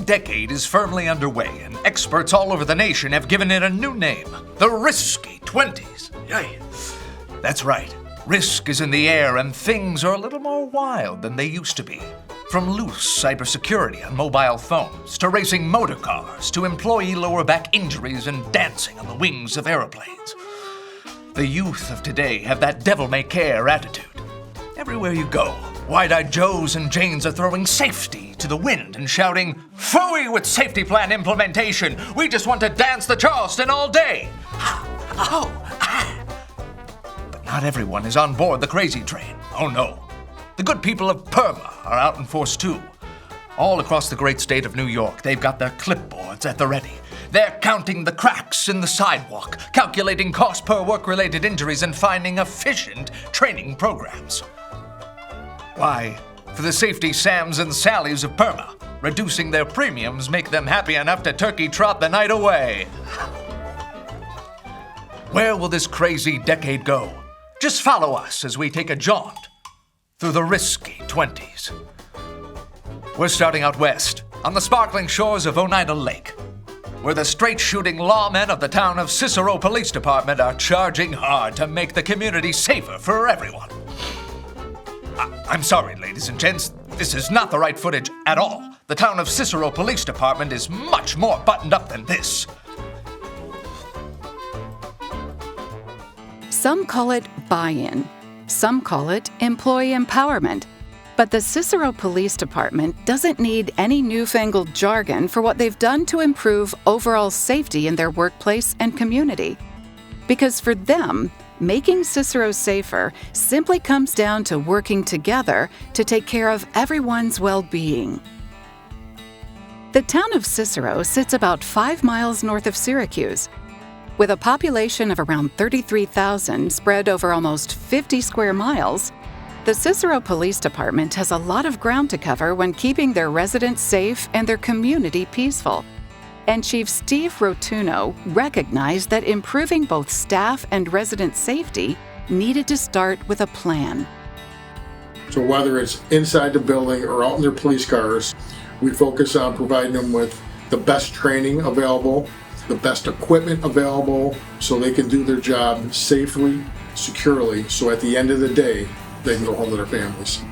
decade is firmly underway, and experts all over the nation have given it a new name, the Risky 20s. Yay. That's right. Risk is in the air, and things are a little more wild than they used to be. From loose cybersecurity on mobile phones, to racing motor cars, to employee lower back injuries and dancing on the wings of aeroplanes. The youth of today have that devil-may-care attitude. Everywhere you go, wide-eyed Joes and Janes are throwing safety to the wind and shouting, "Phooey with safety plan implementation! We just want to dance the Charleston all day!" But not everyone is on board the crazy train. Oh no. The good people of PERMA are out in force too. All across the great state of New York, they've got their clipboards at the ready. They're counting the cracks in the sidewalk, calculating cost per work-related injuries, and finding efficient training programs. Why, for the safety Sams and Sallys of PERMA, reducing their premiums make them happy enough to turkey trot the night away. Where will this crazy decade go? Just follow us as we take a jaunt through the Risky 20s. We're starting out west, on the sparkling shores of Oneida Lake, where the straight-shooting lawmen of the town of CICERO Police Department are charging hard to make the community safer for everyone. I'm sorry, ladies and gents, this is not the right footage at all. The town of CICERO Police Department is much more buttoned up than this. Some call it buy-in. Some call it employee empowerment. But the CICERO Police Department doesn't need any newfangled jargon for what they've done to improve overall safety in their workplace and community. Because for them, making CICERO safer simply comes down to working together to take care of everyone's well-being. The town of CICERO sits about 5 miles north of Syracuse. With a population of around 33,000 spread over almost 50 square miles, the CICERO Police Department has a lot of ground to cover when keeping their residents safe and their community peaceful. And Chief Steve Rotuno recognized that improving both staff and resident safety needed to start with a plan. So whether it's inside the building or out in their police cars, we focus on providing them with the best training available, the best equipment available, so they can do their job safely, securely, so at the end of the day, they can go home to their families.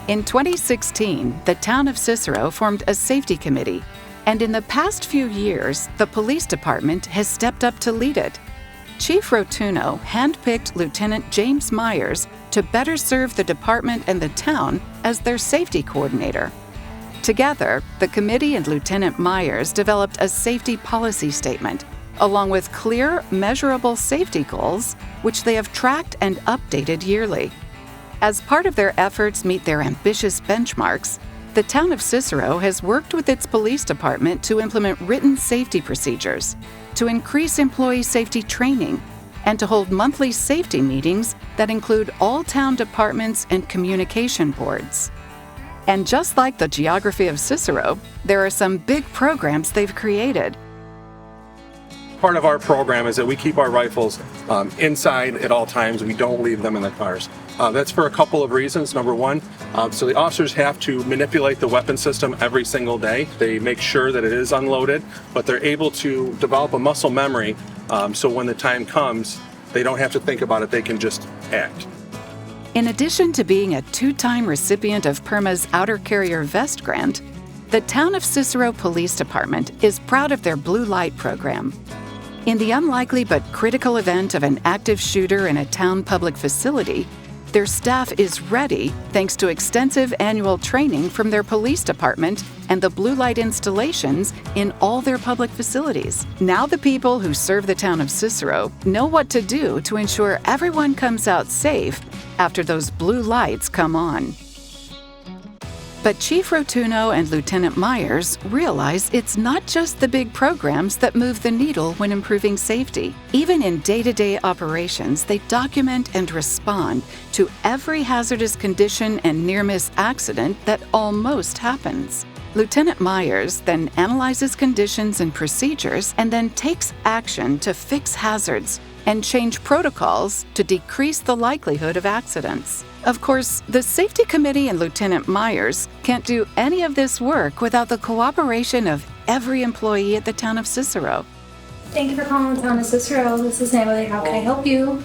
In 2016, the town of CICERO formed a safety committee, and in the past few years, the police department has stepped up to lead it. Chief Rotuno handpicked Lieutenant James Myers to better serve the department and the town as their safety coordinator. Together, the committee and Lieutenant Myers developed a safety policy statement, along with clear, measurable safety goals, which they have tracked and updated yearly. As part of their efforts meet their ambitious benchmarks, the town of CICERO has worked with its police department to implement written safety procedures, to increase employee safety training, and to hold monthly safety meetings that include all town departments and communication boards. And just like the geography of CICERO, there are some big programs they've created. Part of our program is that we keep our rifles inside at all times. We don't leave them in the cars. That's for a couple of reasons. Number one, so the officers have to manipulate the weapon system every single day. They make sure that it is unloaded, but they're able to develop a muscle memory so when the time comes, they don't have to think about it, they can just act. In addition to being a 2-time recipient of PERMA's Outer Carrier Vest Grant, the town of CICERO Police Department is proud of their Blue Light program. In the unlikely but critical event of an active shooter in a town public facility, their staff is ready thanks to extensive annual training from their police department and the blue light installations in all their public facilities. Now the people who serve the town of CICERO know what to do to ensure everyone comes out safe after those blue lights come on. But Chief Rotuno and Lieutenant Myers realize it's not just the big programs that move the needle when improving safety. Even in day-to-day operations, they document and respond to every hazardous condition and near-miss accident that almost happens. Lieutenant Myers then analyzes conditions and procedures and then takes action to fix hazards and change protocols to decrease the likelihood of accidents. Of course, the safety committee and Lieutenant Myers can't do any of this work without the cooperation of every employee at the town of Cicero. Thank you for calling the town of Cicero. This is Natalie. How can I help you?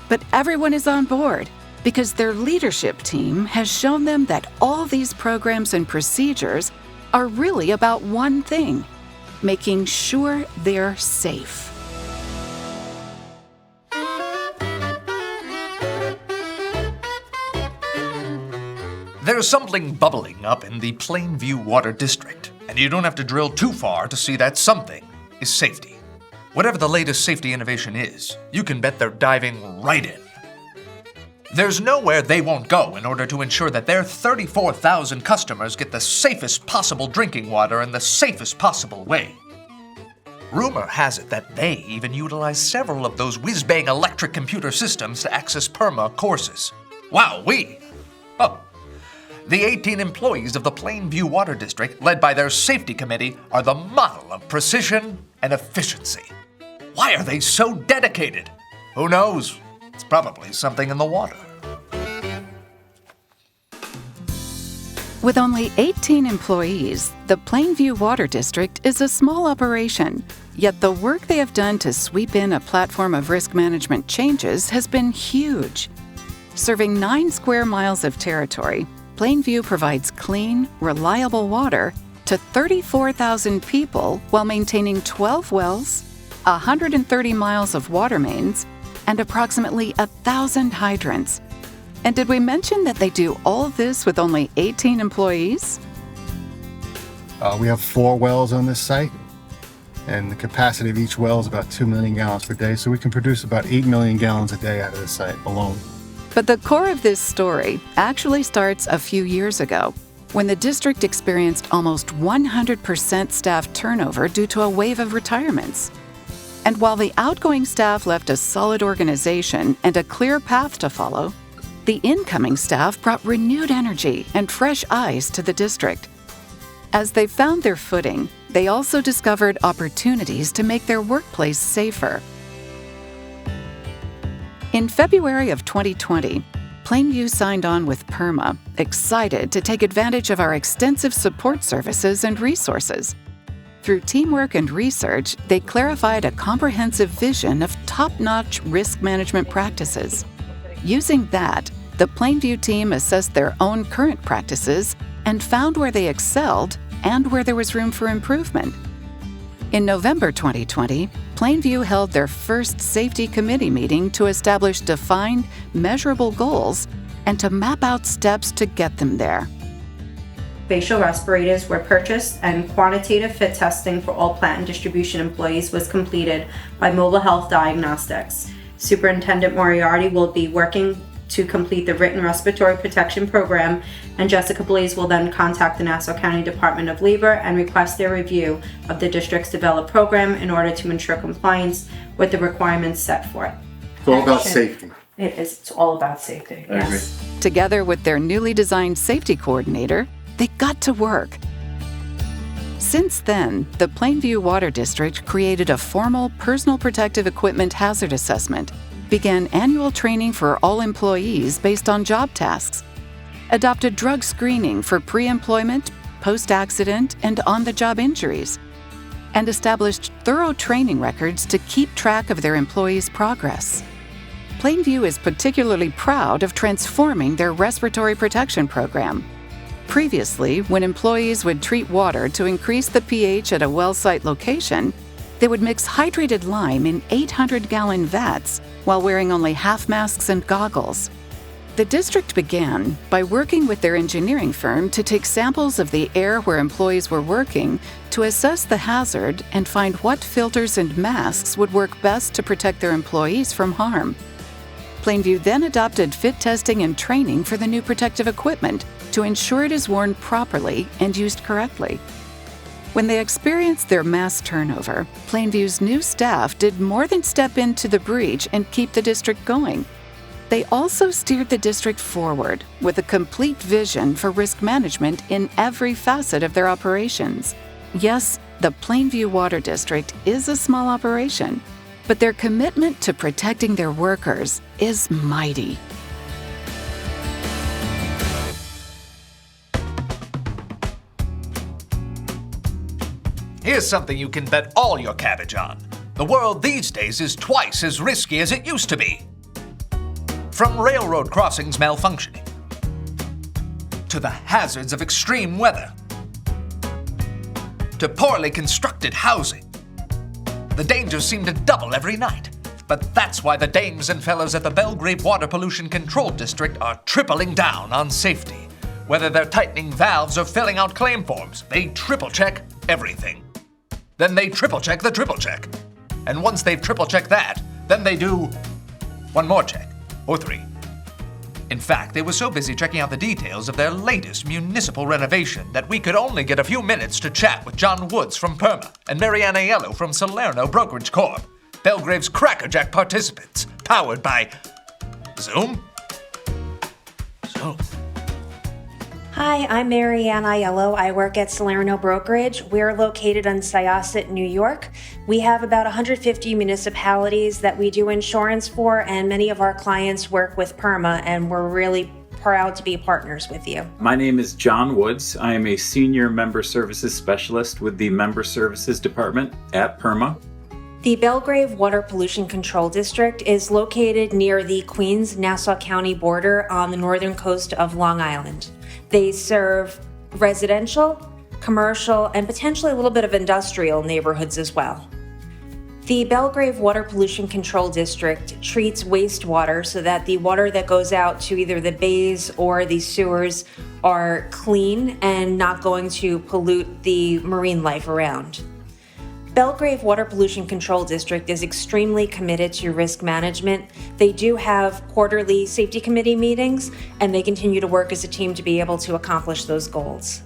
But everyone is on board because their leadership team has shown them that all these programs and procedures are really about one thing: making sure they're safe. There's something bubbling up in the Plainview Water District, and you don't have to drill too far to see that something is safety. Whatever the latest safety innovation is, you can bet they're diving right in. There's nowhere they won't go in order to ensure that their 34,000 customers get the safest possible drinking water in the safest possible way. Rumor has it that they even utilize several of those whiz-bang electric computer systems to access PERMA courses. Wowee! Oh. The 18 employees of the Plainview Water District, led by their safety committee, are the model of precision and efficiency. Why are they so dedicated? Who knows? It's probably something in the water. With only 18 employees, the Plainview Water District is a small operation, yet the work they have done to sweep in a platform of risk management changes has been huge. Serving 9 square miles of territory, Plainview provides clean, reliable water to 34,000 people while maintaining 12 wells, 130 miles of water mains, and approximately 1,000 hydrants. And did we mention that they do all this with only 18 employees? We have 4 wells on this site, and the capacity of each well is about 2 million gallons per day, so we can produce about 8 million gallons a day out of this site alone. But the core of this story actually starts a few years ago, when the district experienced almost 100% staff turnover due to a wave of retirements. And while the outgoing staff left a solid organization and a clear path to follow, the incoming staff brought renewed energy and fresh eyes to the district. As they found their footing, they also discovered opportunities to make their workplace safer. In February of 2020, Plainview signed on with PERMA, excited to take advantage of our extensive support services and resources. Through teamwork and research, they clarified a comprehensive vision of top-notch risk management practices. Using that, the Plainview team assessed their own current practices and found where they excelled and where there was room for improvement. In November 2020, Plainview held their first safety committee meeting to establish defined, measurable goals and to map out steps to get them there. Facial respirators were purchased and quantitative fit testing for all plant and distribution employees was completed by Mobile Health Diagnostics. Superintendent Moriarty will be working to complete the written respiratory protection program, and Jessica Blaze will then contact the Nassau County Department of Labor and request their review of the district's developed program in order to ensure compliance with the requirements set forth. It's all about safety. It is. It's all about safety. I agree. Together with their newly designed safety coordinator, they got to work. Since then, the Plainview Water District created a formal personal protective equipment hazard assessment, began annual training for all employees based on job tasks, adopted drug screening for pre-employment, post-accident, and on-the-job injuries, and established thorough training records to keep track of their employees' progress. Plainview is particularly proud of transforming their respiratory protection program. Previously, when employees would treat water to increase the pH at a well site location, they would mix hydrated lime in 800-gallon vats while wearing only half masks and goggles. The district began by working with their engineering firm to take samples of the air where employees were working to assess the hazard and find what filters and masks would work best to protect their employees from harm. Plainview then adopted fit testing and training for the new protective equipment to ensure it is worn properly and used correctly. When they experienced their mass turnover, Plainview's new staff did more than step into the breach and keep the district going. They also steered the district forward with a complete vision for risk management in every facet of their operations. Yes, the Plainview Water District is a small operation, but their commitment to protecting their workers is mighty. Here's something you can bet all your cabbage on. The world these days is twice as risky as it used to be. From railroad crossings malfunctioning, to the hazards of extreme weather, to poorly constructed housing. The dangers seem to double every night. But that's why the dames and fellows at the Belgrave Water Pollution Control District are tripling down on safety. Whether they're tightening valves or filling out claim forms, they triple check everything. Then they triple check the triple check. And once they've triple checked that, then they do one more check, or three. In fact, they were so busy checking out the details of their latest municipal renovation that we could only get a few minutes to chat with John Woods from PERMA and Marianne Aiello from Salerno Brokerage Corp., Belgrave's crackerjack participants, powered by Zoom? Zoom. Hi, I'm Marianne Aiello. I work at Salerno Brokerage. We're located in Syosset, New York. We have about 150 municipalities that we do insurance for, and many of our clients work with PERMA, and we're really proud to be partners with you. My name is John Woods. I am a Senior Member Services Specialist with the Member Services Department at PERMA. The Belgrave Water Pollution Control District is located near the Queens-Nassau County border on the northern coast of Long Island. They serve residential, commercial, and potentially a little bit of industrial neighborhoods as well. The Belgrave Water Pollution Control District treats wastewater so that the water that goes out to either the bays or the sewers are clean and not going to pollute the marine life around. Belgrave Water Pollution Control District is extremely committed to risk management. They do have quarterly safety committee meetings, and they continue to work as a team to be able to accomplish those goals.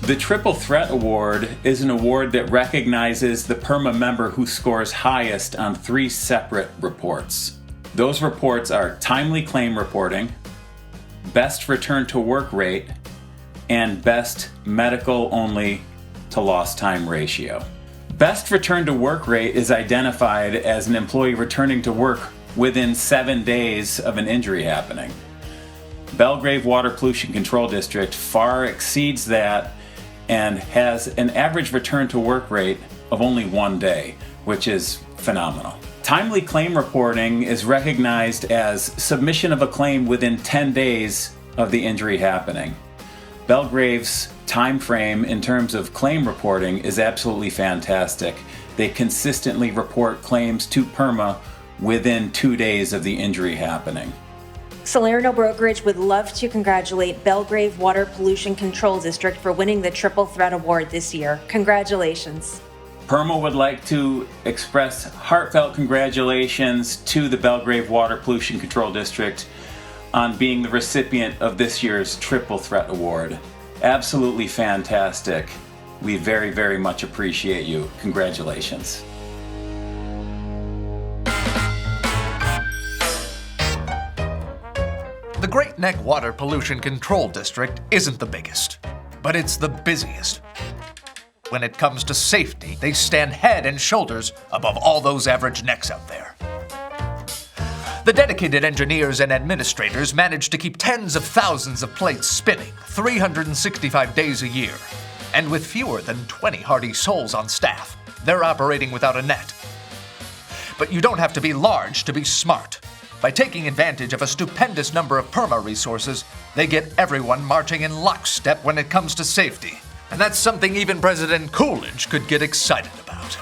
The Triple Threat Award is an award that recognizes the PERMA member who scores highest on 3 separate reports. Those reports are timely claim reporting, best return to work rate, and best medical only to lost time ratio. Best return to work rate is identified as an employee returning to work within 7 days of an injury happening. Belgrave Water Pollution Control District far exceeds that and has an average return to work rate of only 1 day, which is phenomenal. Timely claim reporting is recognized as submission of a claim within 10 days of the injury happening. Belgrave's time frame in terms of claim reporting is absolutely fantastic. They consistently report claims to PERMA within 2 days of the injury happening. Salerno Brokerage would love to congratulate Belgrave Water Pollution Control District for winning the Triple Threat Award this year. Congratulations. PERMA would like to express heartfelt congratulations to the Belgrave Water Pollution Control District on being the recipient of this year's Triple Threat Award. Absolutely fantastic. We very, very much appreciate you. Congratulations. The Great Neck Water Pollution Control District isn't the biggest, but it's the busiest. When it comes to safety, they stand head and shoulders above all those average necks out there. The dedicated engineers and administrators manage to keep tens of thousands of plates spinning 365 days a year. And with fewer than 20 hardy souls on staff, they're operating without a net. But you don't have to be large to be smart. By taking advantage of a stupendous number of PERMA resources, they get everyone marching in lockstep when it comes to safety. And that's something even President Coolidge could get excited about.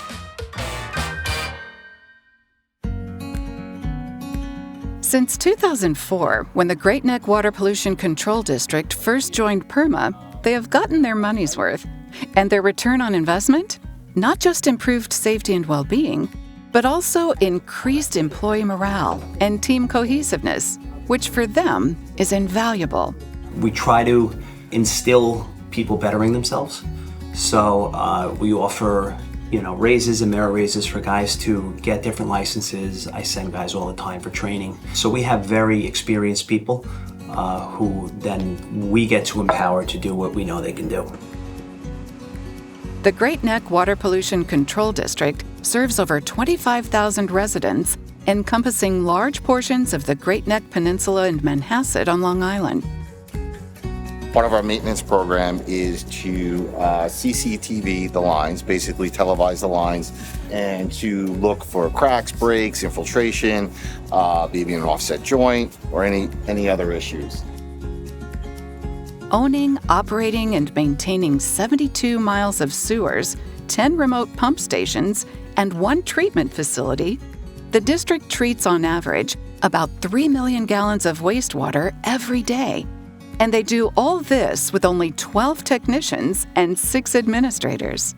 Since 2004, when the Great Neck Water Pollution Control District first joined PERMA, they have gotten their money's worth. And their return on investment? Not just improved safety and well-being, but also increased employee morale and team cohesiveness, which for them is invaluable. We try to instill people bettering themselves. So we offer, raises and merit raises for guys to get different licenses. I send guys all the time for training. So we have very experienced people who then we get to empower to do what we know they can do. The Great Neck Water Pollution Control District serves over 25,000 residents, encompassing large portions of the Great Neck Peninsula and Manhasset on Long Island. Part of our maintenance program is to CCTV the lines, basically televise the lines, and to look for cracks, breaks, infiltration, maybe an offset joint, or any other issues. Owning, operating, and maintaining 72 miles of sewers, 10 remote pump stations, and 1 treatment facility, the district treats on average about 3 million gallons of wastewater every day. And they do all this with only 12 technicians and 6 administrators.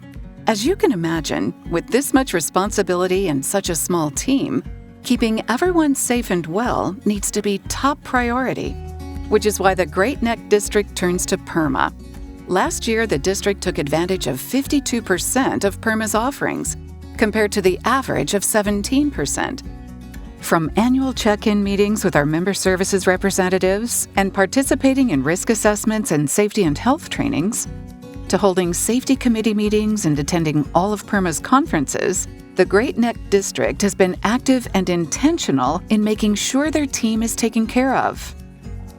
As you can imagine, with this much responsibility and such a small team, keeping everyone safe and well needs to be top priority, which is why the Great Neck District turns to PERMA. Last year, the district took advantage of 52% of PERMA's offerings, compared to the average of 17%. From annual check-in meetings with our member services representatives and participating in risk assessments and safety and health trainings, to holding safety committee meetings and attending all of PERMA's conferences, the Great Neck District has been active and intentional in making sure their team is taken care of.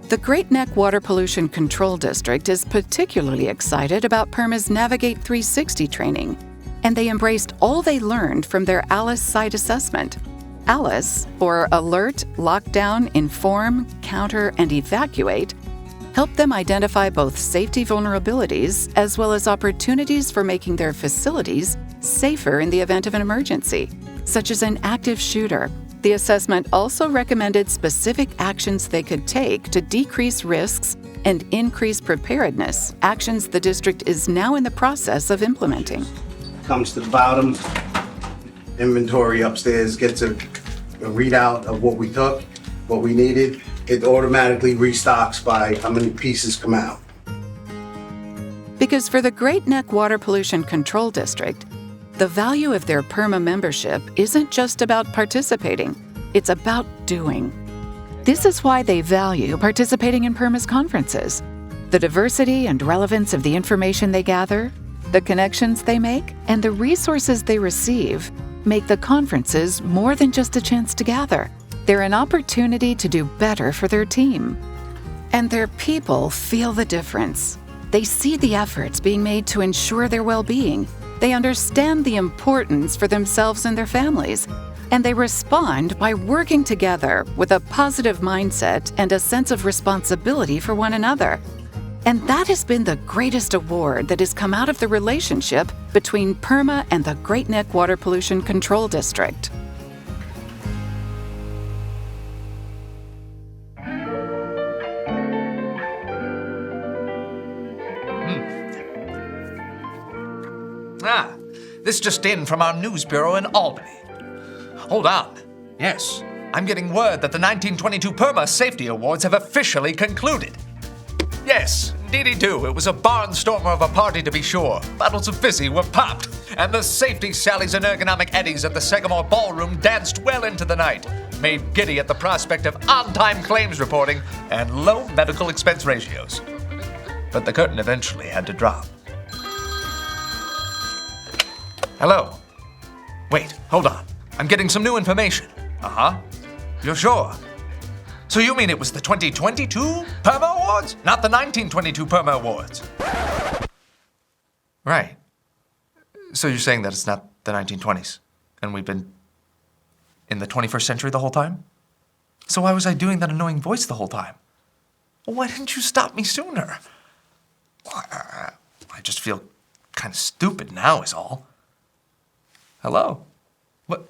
The Great Neck Water Pollution Control District is particularly excited about PERMA's Navigate 360 training, and they embraced all they learned from their ALICE site assessment. ALICE, or Alert, Lockdown, Inform, Counter, and Evacuate, helped them identify both safety vulnerabilities as well as opportunities for making their facilities safer in the event of an emergency, such as an active shooter. The assessment also recommended specific actions they could take to decrease risks and increase preparedness, actions the district is now in the process of implementing. Comes to the bottom, inventory upstairs gets a readout of what we took, what we needed. It automatically restocks by how many pieces come out. Because for the Great Neck Water Pollution Control District, the value of their PERMA membership isn't just about participating, it's about doing. This is why they value participating in PERMA's conferences. The diversity and relevance of the information they gather, the connections they make, and the resources they receive make the conferences more than just a chance to gather. They're an opportunity to do better for their team. And their people feel the difference. They see the efforts being made to ensure their well-being. They understand the importance for themselves and their families. And they respond by working together with a positive mindset and a sense of responsibility for one another. And that has been the greatest award that has come out of the relationship between PERMA and the Great Neck Water Pollution Control District. This just in from our news bureau in Albany. Hold on. Yes, I'm getting word that the 1922 PERMA Safety Awards have officially concluded. Yes, indeedy do. It was a barnstormer of a party to be sure. Bottles of fizzy were popped, and the safety sallies and ergonomic eddies at the Sagamore Ballroom danced well into the night, made giddy at the prospect of on-time claims reporting and low medical expense ratios. But the curtain eventually had to drop. Hello? Wait, hold on. I'm getting some new information. Uh-huh. You're sure? So you mean it was the 2022 PERMA Awards, not the 1922 PERMA Awards? Right. So you're saying that it's not the 1920s, and we've been in the 21st century the whole time? So why was I doing that annoying voice the whole time? Well, why didn't you stop me sooner? I just feel kind of stupid now is all. Hello? What?